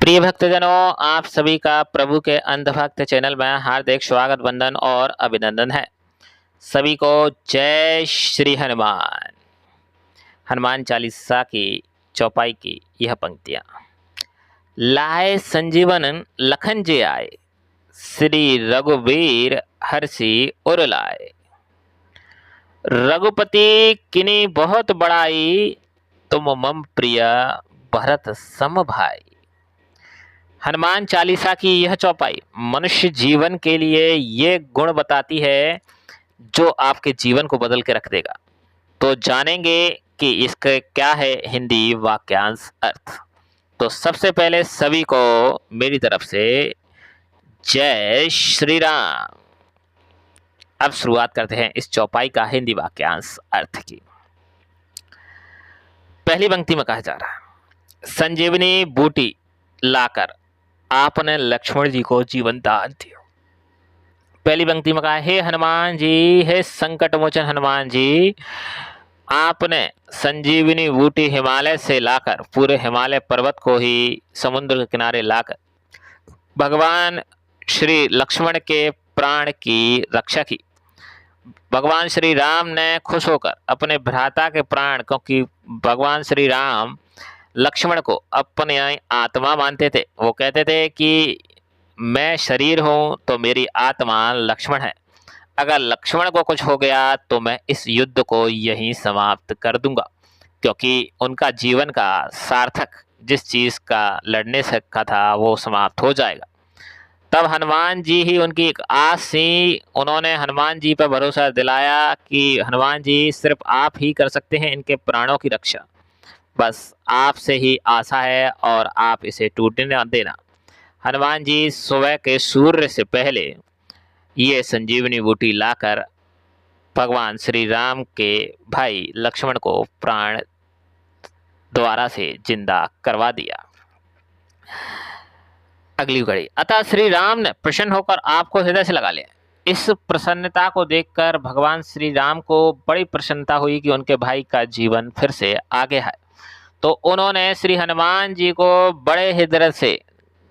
प्रिय भक्तजनों, आप सभी का प्रभु के अंधभक्त चैनल में हार्दिक स्वागत, वंदन और अभिनंदन है। सभी को जय श्री हनुमान। हनुमान चालीसा की चौपाई की यह पंक्तियां। लाए संजीवन लखन जी आए, श्री रघुवीर हर्षि उर लाए। रघुपति किनी बहुत बड़ाई, तुम मम प्रिय भरत सम भाई। हनुमान चालीसा की यह चौपाई मनुष्य जीवन के लिए ये गुण बताती है जो आपके जीवन को बदल के रख देगा। तो जानेंगे कि इसका क्या है हिंदी वाक्यांश अर्थ। तो सबसे पहले सभी को मेरी तरफ से जय श्री राम। अब शुरुआत करते हैं इस चौपाई का हिंदी वाक्यांश अर्थ की। पहली पंक्ति में कहा जा रहा है, संजीवनी बूटी लाकर आपने लक्ष्मण जी को जीवन दान दिया। पहली पंक्ति में कहा, हे हनुमान जी, हे संकट मोचन हनुमान जी, आपने संजीवनी बूटी हिमालय से लाकर, पूरे हिमालय पर्वत को ही समुद्र के किनारे लाकर भगवान श्री लक्ष्मण के प्राण की रक्षा की। भगवान श्री राम ने खुश होकर अपने भ्राता के प्राण, क्योंकि भगवान श्री राम लक्ष्मण को अपने आत्मा मानते थे। वो कहते थे कि मैं शरीर हूं तो मेरी आत्मा लक्ष्मण है, अगर लक्ष्मण को कुछ हो गया तो मैं इस युद्ध को यहीं समाप्त कर दूंगा, क्योंकि उनका जीवन का सार्थक जिस चीज का लड़ने से का था वो समाप्त हो जाएगा। तब हनुमान जी ही उनकी एक आस थी। उन्होंने हनुमान जी पर भरोसा दिलाया कि हनुमान जी सिर्फ आप ही कर सकते हैं इनके प्राणों की रक्षा, बस आपसे ही आशा है और आप इसे टूटने न देना। हनुमान जी सुबह के सूर्य से पहले ये संजीवनी बूटी लाकर भगवान श्री राम के भाई लक्ष्मण को प्राण द्वारा से जिंदा करवा दिया। अगली कड़ी, अतः श्री राम ने प्रसन्न होकर आपको हृदय से लगा लिया। इस प्रसन्नता को देखकर भगवान श्री राम को बड़ी प्रसन्नता हुई कि उनके भाई का जीवन फिर से आगे है। तो उन्होंने श्री हनुमान जी को बड़े हृदय से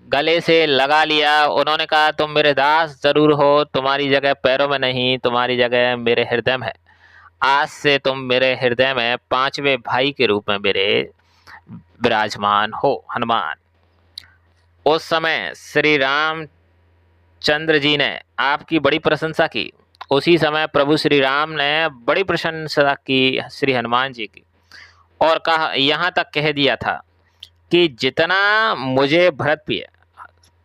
गले से लगा लिया। उन्होंने कहा, तुम मेरे दास जरूर हो, तुम्हारी जगह पैरों में नहीं, तुम्हारी जगह मेरे हृदय में है। आज से तुम मेरे हृदय में पांचवें भाई के रूप में मेरे विराजमान हो हनुमान। उस समय श्री राम चंद्र जी ने आपकी बड़ी प्रशंसा की। उसी समय प्रभु श्री राम ने बड़ी प्रशंसा की श्री हनुमान जी की, और कहा, यहाँ तक कह दिया था कि जितना मुझे भरत प्रिय,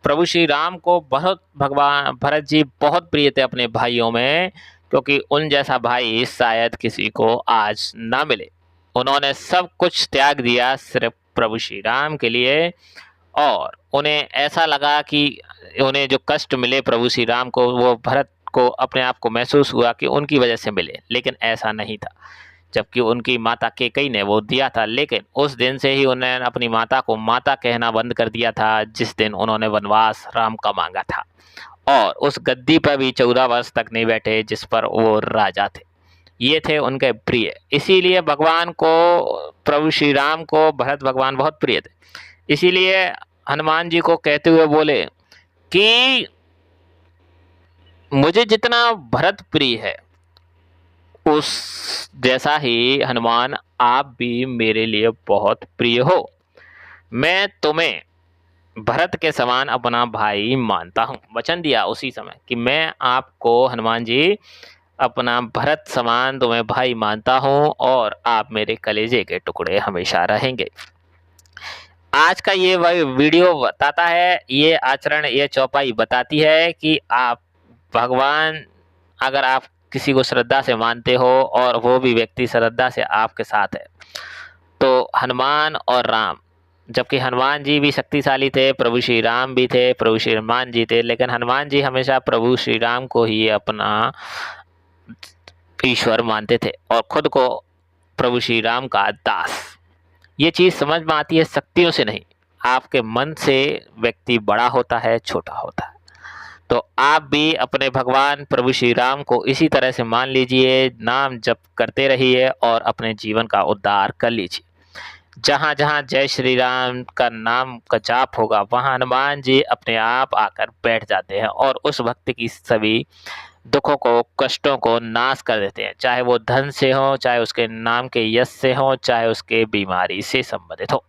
प्रभु श्री राम को बहुत भगवान भरत जी बहुत प्रिय थे अपने भाइयों में, क्योंकि उन जैसा भाई शायद किसी को आज ना मिले। उन्होंने सब कुछ त्याग दिया सिर्फ प्रभु श्री राम के लिए, और उन्हें ऐसा लगा कि उन्हें जो कष्ट मिले प्रभु श्री राम को, वो भरत को अपने आप को महसूस हुआ कि उनकी वजह से मिले, लेकिन ऐसा नहीं था। जबकि उनकी माता केकई ने वो दिया था, लेकिन उस दिन से ही उन्होंने अपनी माता को माता कहना बंद कर दिया था जिस दिन उन्होंने वनवास राम का मांगा था, और उस गद्दी पर भी 14 वर्ष तक नहीं बैठे जिस पर वो राजा थे। ये थे उनके प्रिय। इसीलिए भगवान को, प्रभु श्री राम को भरत भगवान बहुत प्रिय थे। इसीलिए हनुमान जी को कहते हुए बोले कि मुझे जितना भरत प्रिय है उस जैसा ही हनुमान आप भी मेरे लिए बहुत प्रिय हो। मैं तुम्हें भरत के समान अपना भाई मानता हूँ। वचन दिया उसी समय कि मैं आपको हनुमान जी अपना भरत समान तुम्हें भाई मानता हूँ, और आप मेरे कलेजे के टुकड़े हमेशा रहेंगे। आज का ये वीडियो बताता है, ये आचरण, ये चौपाई बताती है कि आप भगवान, अगर आप किसी को श्रद्धा से मानते हो और वो भी व्यक्ति श्रद्धा से आपके साथ है, तो हनुमान और राम, जबकि हनुमान जी भी शक्तिशाली थे, प्रभु श्री राम भी थे, प्रभु श्री हनुमान जी थे, लेकिन हनुमान जी हमेशा प्रभु श्री राम को ही अपना ईश्वर मानते थे और खुद को प्रभु श्री राम का दास। ये चीज़ समझ में आती है शक्तियों से नहीं, आपके मन से व्यक्ति बड़ा होता है, छोटा होता है। तो आप भी अपने भगवान प्रभु श्री राम को इसी तरह से मान लीजिए, नाम जप करते रहिए और अपने जीवन का उद्धार कर लीजिए। जहाँ जहाँ जय श्री राम का नाम का जाप होगा वहाँ हनुमान जी अपने आप आकर बैठ जाते हैं और उस भक्त की सभी दुखों को, कष्टों को नाश कर देते हैं, चाहे वो धन से हो, चाहे उसके नाम के यश से हो, चाहे उसके बीमारी से संबंधित हो।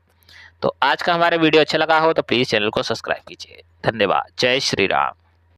तो आज का हमारा वीडियो अच्छा लगा हो तो प्लीज़ चैनल को सब्सक्राइब कीजिए। धन्यवाद। जय श्री राम।